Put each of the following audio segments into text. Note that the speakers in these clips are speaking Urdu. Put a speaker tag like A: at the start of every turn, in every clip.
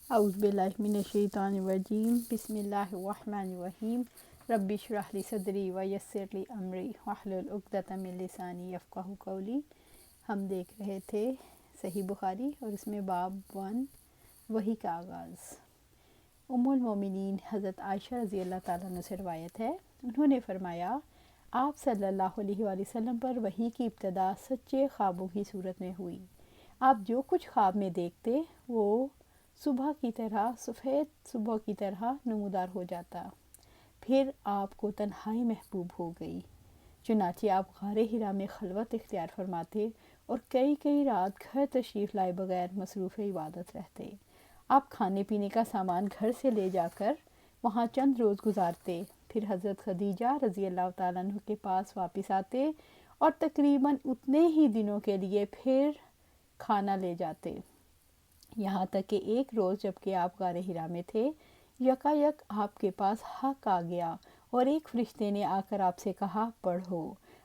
A: اعوذ باللہ من الشیطان الرجیم بسم اللہ الرحمن الرحیم رب اشرح لی صدری ویسر لی امری واحلل عقدۃ من لسانی یفقہوا قولی۔ ہم دیکھ رہے تھے صحیح بخاری اور اس میں باب 1 وحی کا آغاز۔ ام المومنین حضرت عائشہ رضی اللہ تعالیٰ عنہ سے روایت ہے، انہوں نے فرمایا آپ صلی اللہ علیہ وآلہ وسلم پر وحی کی ابتدا سچے خوابوں کی صورت میں ہوئی۔ آپ جو کچھ خواب میں دیکھتے وہ سفید صبح کی طرح نمودار ہو جاتا، پھر آپ کو تنہائی محبوب ہو گئی، چنانچہ آپ غار حرا میں خلوت اختیار فرماتے اور کئی رات گھر تشریف لائے بغیر مصروف عبادت رہتے۔ آپ کھانے پینے کا سامان گھر سے لے جا کر وہاں چند روز گزارتے، پھر حضرت خدیجہ رضی اللہ تعالیٰ عنہ کے پاس واپس آتے اور تقریباً اتنے ہی دنوں کے لیے پھر کھانا لے جاتے، یہاں تک کہ ایک روز جب کہ آپ غار حرا میں تھے، یکایک آپ کے پاس حق آ گیا اور ایک فرشتے نے آ کر آپ سے کہا پڑھو۔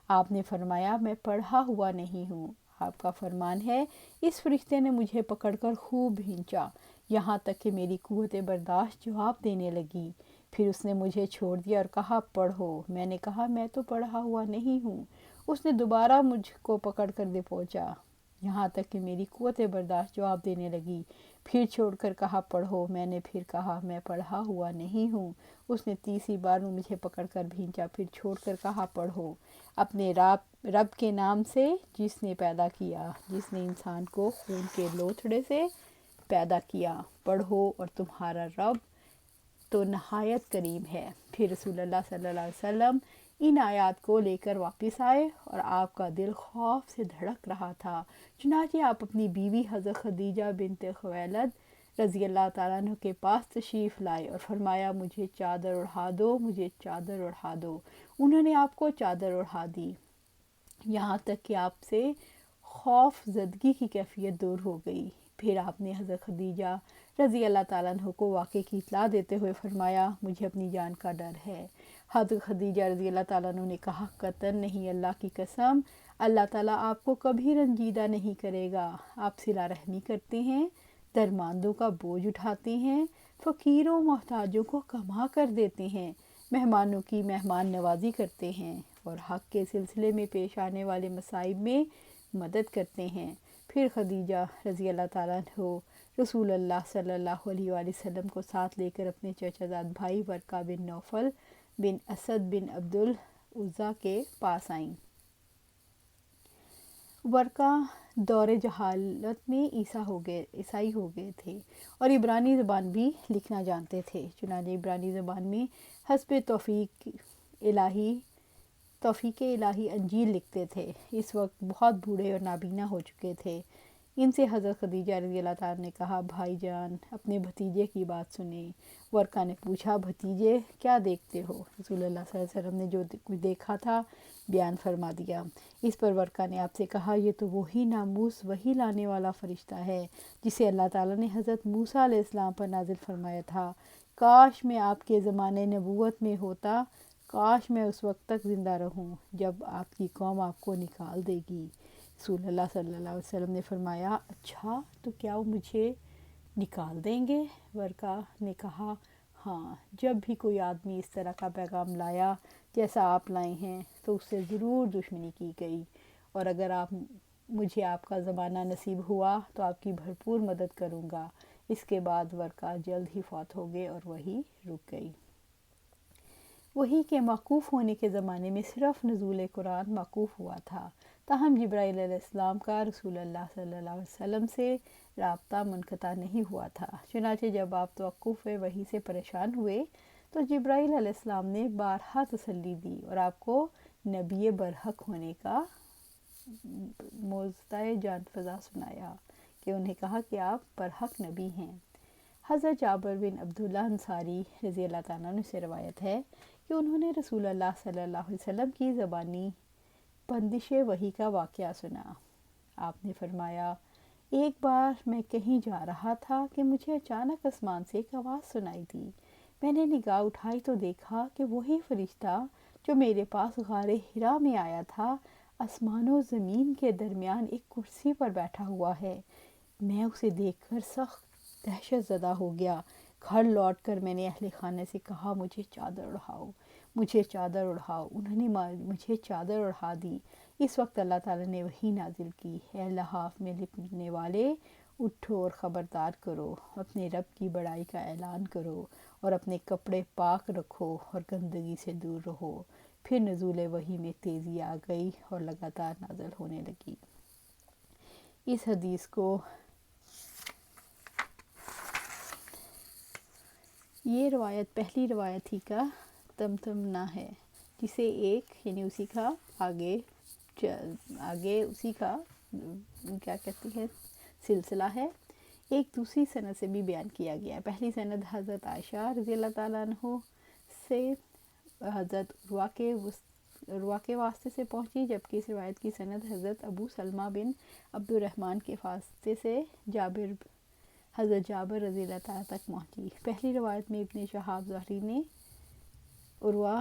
A: آپ نے فرمایا میں پڑھا ہوا نہیں ہوں۔ آپ کا فرمان ہے اس فرشتے نے مجھے پکڑ کر خوب بھینچا، یہاں تک کہ میری قوت برداشت جواب دینے لگی، پھر اس نے مجھے چھوڑ دیا اور کہا پڑھو۔ میں نے کہا میں تو پڑھا ہوا نہیں ہوں۔ اس نے دوبارہ مجھ کو پکڑ کر دے پہنچا، یہاں تک کہ میری قوت برداشت جواب دینے لگی، پھر چھوڑ کر کہا پڑھو۔ میں نے پھر کہا میں پڑھا ہوا نہیں ہوں۔ اس نے تیسری بار مجھے پکڑ کر بھینچا، پھر چھوڑ کر کہا پڑھو، اپنے رب کے نام سے جس نے پیدا کیا، جس نے انسان کو خون کے لوتھڑے سے پیدا کیا، پڑھو اور تمہارا رب تو نہایت کریم ہے۔ پھر رسول اللہ صلی اللہ علیہ وسلم ان آیات کو لے کر واپس آئے اور آپ کا دل خوف سے دھڑک رہا تھا، چنانچہ آپ اپنی بیوی حضرت خدیجہ بنت خویلد رضی اللہ تعالیٰ عنہ کے پاس تشریف لائے اور فرمایا مجھے چادر اڑھا دو، مجھے چادر اڑھا دو۔ انہوں نے آپ کو چادر اڑھا دی، یہاں تک کہ آپ سے خوف زدگی کی کیفیت دور ہو گئی۔ پھر آپ نے حضرت خدیجہ رضی اللہ تعالیٰ عنہ کو واقعے کی اطلاع دیتے ہوئے فرمایا مجھے اپنی جان کا ڈر ہے۔ حضرت خدیجہ رضی اللہ تعالیٰ عنہ نے کہا قطعاً نہیں، اللہ کی قسم، اللہ تعالیٰ آپ کو کبھی رنجیدہ نہیں کرے گا۔ آپ صلہ رحمی کرتے ہیں، درماندوں کا بوجھ اٹھاتے ہیں، فقیروں محتاجوں کو کما کر دیتے ہیں، مہمانوں کی مہمان نوازی کرتے ہیں اور حق کے سلسلے میں پیش آنے والے مصائب میں مدد کرتے ہیں۔ پھر خدیجہ رضی اللہ تعالیٰ عنہ رسول اللہ صلی اللہ علیہ وآلہ وسلم کو ساتھ لے کر اپنے چچا زاد بھائی ورقہ بن نوفل بن اسد بن عبد العزیٰ کے پاس آئیں۔ ورقہ دور جہالت میں عیسائی ہو گئے تھے اور عبرانی زبان بھی لکھنا جانتے تھے، چنانچہ عبرانی زبان میں حسب توفیق الہی انجیل لکھتے تھے۔ اس وقت بہت بوڑھے اور نابینا ہو چکے تھے۔ ان سے حضرت خدیجہ رضی اللہ تعالیٰ نے کہا بھائی جان اپنے بھتیجے کی بات سنیں۔ ورقہ نے پوچھا بھتیجے کیا دیکھتے ہو؟ رسول اللہ صلی اللہ علیہ وسلم نے جو کچھ دیکھا تھا بیان فرما دیا۔ اس پر ورقہ نے آپ سے کہا یہ تو وہی ناموس وحی لانے والا فرشتہ ہے جسے اللہ تعالیٰ نے حضرت موسیٰ علیہ السلام پر نازل فرمایا تھا۔ کاش میں آپ کے زمانے نبوت میں ہوتا، کاش میں اس وقت تک زندہ رہوں جب آپ کی قوم آپ کو نکال دے گی۔ رسول اللہ صلی اللہ علیہ وسلم نے فرمایا اچھا تو کیا وہ مجھے نکال دیں گے؟ ورقہ نے کہا ہاں، جب بھی کوئی آدمی اس طرح کا پیغام لایا جیسا آپ لائے ہیں تو اس سے ضرور دشمنی کی گئی، اور اگر مجھے آپ کا زمانہ نصیب ہوا تو آپ کی بھرپور مدد کروں گا۔ اس کے بعد ورقہ جلد ہی فوت ہو گئے اور وحی رک گئی۔ وحی کے موقوف ہونے کے زمانے میں صرف نزول قرآن موقوف ہوا تھا، تاہم جبرائیل علیہ السلام کا رسول اللہ صلی اللہ علیہ وسلم سے رابطہ منقطع نہیں ہوا تھا، چنانچہ جب آپ توقف وحی سے پریشان ہوئے تو جبرائیل علیہ السلام نے بارہا تسلی دی اور آپ کو نبی برحق ہونے کا موعظۂ جان فزا سنایا کہ انہیں کہا کہ آپ برحق نبی ہیں۔ حضرت جابر بن عبداللہ انصاری رضی اللہ تعالیٰ عنہ سے روایت ہے کہ انہوں نے رسول اللہ صلی اللہ علیہ وسلم کی زبانی بندش وحی کا واقعہ سنا۔ آپ نے فرمایا ایک بار میں کہیں جا رہا تھا کہ مجھے اچانک آسمان سے ایک آواز سنائی دی۔ میں نے نگاہ اٹھائی تو دیکھا کہ وہی فرشتہ جو میرے پاس غار حرا میں آیا تھا آسمان و زمین کے درمیان ایک کرسی پر بیٹھا ہوا ہے۔ میں اسے دیکھ کر سخت دہشت زدہ ہو گیا۔ گھر لوٹ کر میں نے اہل خانہ سے کہا مجھے چادر اڑھاؤ، مجھے چادر اڑھاؤ۔ انہوں نے مجھے چادر اڑھا دی۔ اس وقت اللہ تعالیٰ نے وحی نازل کی، اے لحاف میں لپٹنے والے، اٹھو اور خبردار کرو، اپنے رب کی بڑائی کا اعلان کرو اور اپنے کپڑے پاک رکھو اور گندگی سے دور رہو۔ پھر نزول وحی میں تیزی آ گئی اور لگاتار نازل ہونے لگی۔ اس حدیث کو یہ روایت پہلی روایت ہی کا تمتمنا ہے، جسے ایک یعنی اسی کا آگے اسی کا کیا کہتی ہے سلسلہ ہے، ایک دوسری سند سے بھی بیان کیا گیا ہے۔ پہلی سند حضرت عائشہ رضی اللہ تعالیٰ عنہ سے حضرت عروہ کے واسطے سے پہنچی، جبکہ اس روایت کی سند حضرت ابو سلمہ بن عبد الرحمن کے واسطے سے حضرت جابر رضی اللہ تعالیٰ تک پہنچی۔ پہلی روایت میں ابن شہاب زہری نے عروہ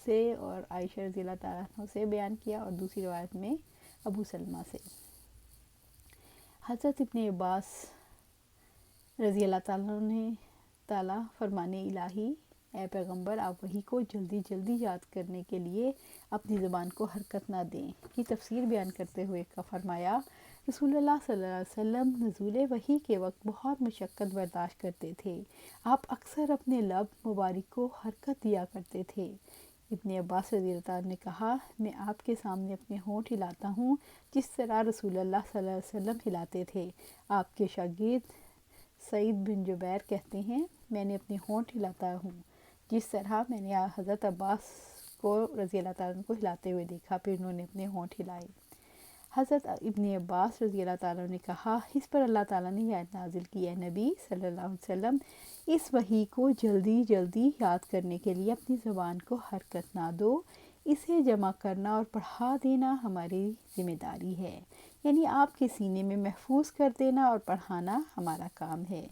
A: سے اور عائشہ رضی اللہ تعالیٰ عنہ سے بیان کیا، اور دوسری روایت میں ابو سلمہ سے۔ حضرت ابن عباس رضی اللہ تعالیٰ فرمانے الہی، اے پیغمبر آپ وحی کو جلدی جلدی یاد کرنے کے لیے اپنی زبان کو حرکت نہ دیں، کی تفسیر بیان کرتے ہوئے کا فرمایا رسول اللہ صلی اللہ علیہ وسلم نزول وحی کے وقت بہت مشقت برداشت کرتے تھے، آپ اکثر اپنے لب مبارک کو حرکت دیا کرتے تھے۔ ابن عباس رضی اللہ عنہ نے کہا میں آپ کے سامنے اپنے ہونٹ ہلاتا ہوں جس طرح رسول اللہ صلی اللہ علیہ وسلم ہلاتے تھے۔ آپ کے شاگرد سعید بن جبیر کہتے ہیں میں نے اپنے ہونٹ ہلاتا ہوں جس طرح میں نے حضرت عباس کو رضی اللہ تعالیٰ عنہ کو ہلاتے ہوئے دیکھا، پھر انہوں نے اپنے ہونٹ ہلائے۔ حضرت ابن عباس رضی اللہ تعالیٰ نے کہا اس پر اللہ تعالیٰ نے یہ آیت نازل کی، اے نبی صلی اللہ علیہ وسلم اس وحی کو جلدی جلدی یاد کرنے کے لیے اپنی زبان کو حرکت نہ دو، اسے جمع کرنا اور پڑھا دینا ہماری ذمہ داری ہے، یعنی آپ کے سینے میں محفوظ کر دینا اور پڑھانا ہمارا کام ہے۔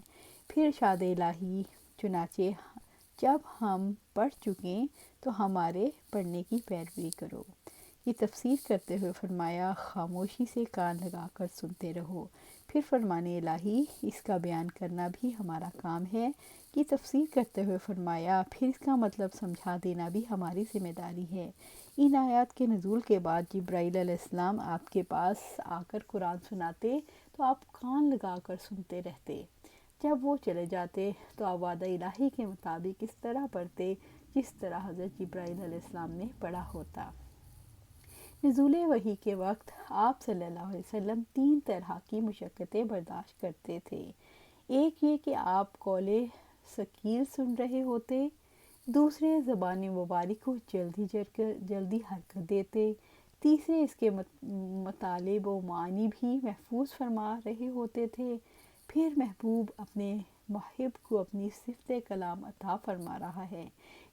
A: پھر ارشاد الہی چنانچہ جب ہم پڑھ چکیں تو ہمارے پڑھنے کی پیروی کرو، یہ تفسیر کرتے ہوئے فرمایا خاموشی سے کان لگا کر سنتے رہو۔ پھر فرمانے الہی اس کا بیان کرنا بھی ہمارا کام ہے، یہ تفسیر کرتے ہوئے فرمایا پھر اس کا مطلب سمجھا دینا بھی ہماری ذمہ داری ہے۔ ان آیات کے نزول کے بعد جبرائیل علیہ السلام آپ کے پاس آ کر قرآن سناتے تو آپ کان لگا کر سنتے رہتے، جب وہ چلے جاتے تو آپ وعدہ الہی کے مطابق اس طرح پڑھتے جس طرح حضرت جبرائیل علیہ السلام نے پڑھا ہوتا۔ نزول وحی کے وقت آپ صلی اللہ علیہ وسلم 3 طرح کی مشقتیں برداشت کرتے تھے، ایک یہ کہ آپ قول ثقیل سن رہے ہوتے، دوسرے زبان مبارک کو جلدی حرکت دیتے، تیسرے اس کے مطالب و معنی بھی محفوظ فرما رہے ہوتے تھے، پھر محبوب اپنے محب کو اپنی صفت کلام عطا فرما رہا ہے،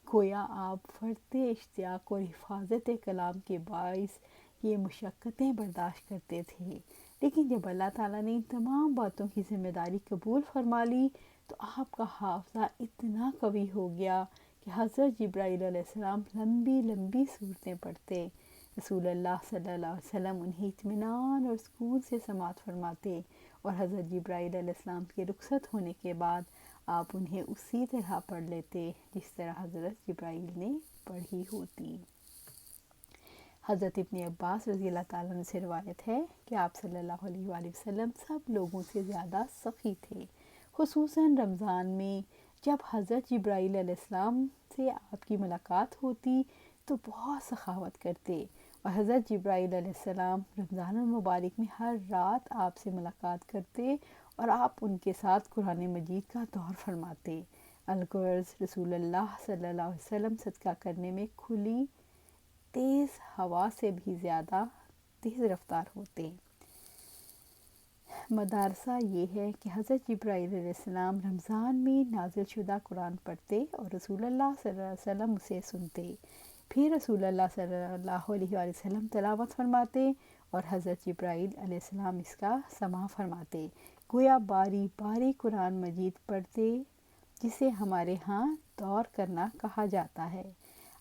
A: گویا آپ فرط اشتیاق اور حفاظت کلام کے باعث یہ مشقتیں برداشت کرتے تھے، لیکن جب اللہ تعالیٰ نے ان تمام باتوں کی ذمہ داری قبول فرما لی تو آپ کا حافظہ اتنا قوی ہو گیا کہ حضرت جبرائیل علیہ السلام لمبی لمبی صورتیں پڑھتے، رسول اللہ صلی اللہ علیہ وسلم انہیں اطمینان اور سکون سے سماعت فرماتے، اور حضرت جبرائیل علیہ السلام کے رخصت ہونے کے بعد آپ انہیں اسی طرح پڑھ لیتے جس طرح حضرت جبرائیل نے پڑھی ہوتی۔ حضرت ابن عباس رضی اللہ تعالیٰ عنہ سے روایت ہے کہ آپ صلی اللہ علیہ وآلہ وسلم سب لوگوں سے زیادہ سخی تھے، خصوصاً رمضان میں جب حضرت جبرائیل علیہ السلام سے آپ کی ملاقات ہوتی تو بہت سخاوت کرتے، اور حضرت جبرائیل علیہ السلام رمضان المبارک میں ہر رات آپ سے ملاقات کرتے اور آپ ان کے ساتھ قرآن مجید کا دور فرماتے۔ الغرض رسول اللہ صلی اللہ علیہ وسلم صدقہ کرنے میں کھلی تیز ہوا سے بھی زیادہ تیز رفتار ہوتے۔ مدارسہ یہ ہے کہ حضرت جبرائیل علیہ السلام رمضان میں نازل شدہ قرآن پڑھتے اور رسول اللہ صلی اللہ علیہ وسلم اسے سنتے، پھر رسول اللہ صلی اللہ علیہ وآلہ وسلم تلاوت فرماتے اور حضرت جبرائیل علیہ السلام اس کا سماع فرماتے، گویا باری باری قرآن مجید پڑھتے، جسے ہمارے ہاں دور کرنا کہا جاتا ہے۔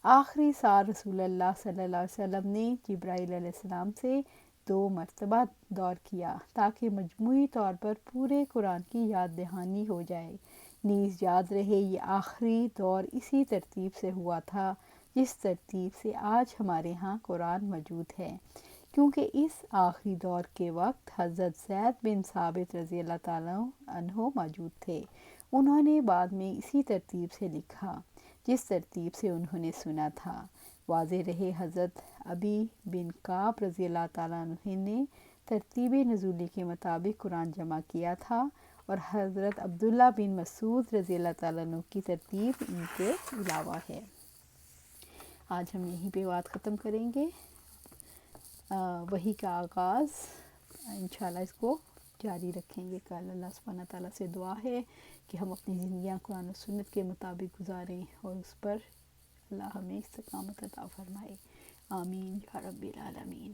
A: آخری سال رسول اللہ صلی اللہ علیہ وسلم نے جبرائیل علیہ السلام سے 2 مرتبہ دور کیا تاکہ مجموعی طور پر پورے قرآن کی یاد دہانی ہو جائے۔ نیز یاد رہے یہ آخری دور اسی ترتیب سے ہوا تھا جس ترتیب سے آج ہمارے ہاں قرآن موجود ہے، کیونکہ اس آخری دور کے وقت حضرت زید بن ثابت رضی اللہ تعالیٰ عنہ موجود تھے۔ انہوں نے بعد میں اسی ترتیب سے لکھا جس ترتیب سے انہوں نے سنا تھا۔ واضح رہے حضرت ابی بن کعب رضی اللہ تعالیٰ عنہ نے ترتیب نزولی کے مطابق قرآن جمع کیا تھا، اور حضرت عبداللہ بن مسعود رضی اللہ تعالیٰ عنہ کی ترتیب ان کے علاوہ ہے۔ آج ہم یہیں پہ بات ختم کریں گے۔ وحی کا آغاز انشاءاللہ اس کو جاری رکھیں گے کل۔ اللہ سبحانہ تعالیٰ سے دعا ہے کہ ہم اپنی زندگیاں قرآن و سنت کے مطابق گزاریں اور اس پر اللہ ہمیں استقامت عطا فرمائے۔ آمین یا رب العالمین۔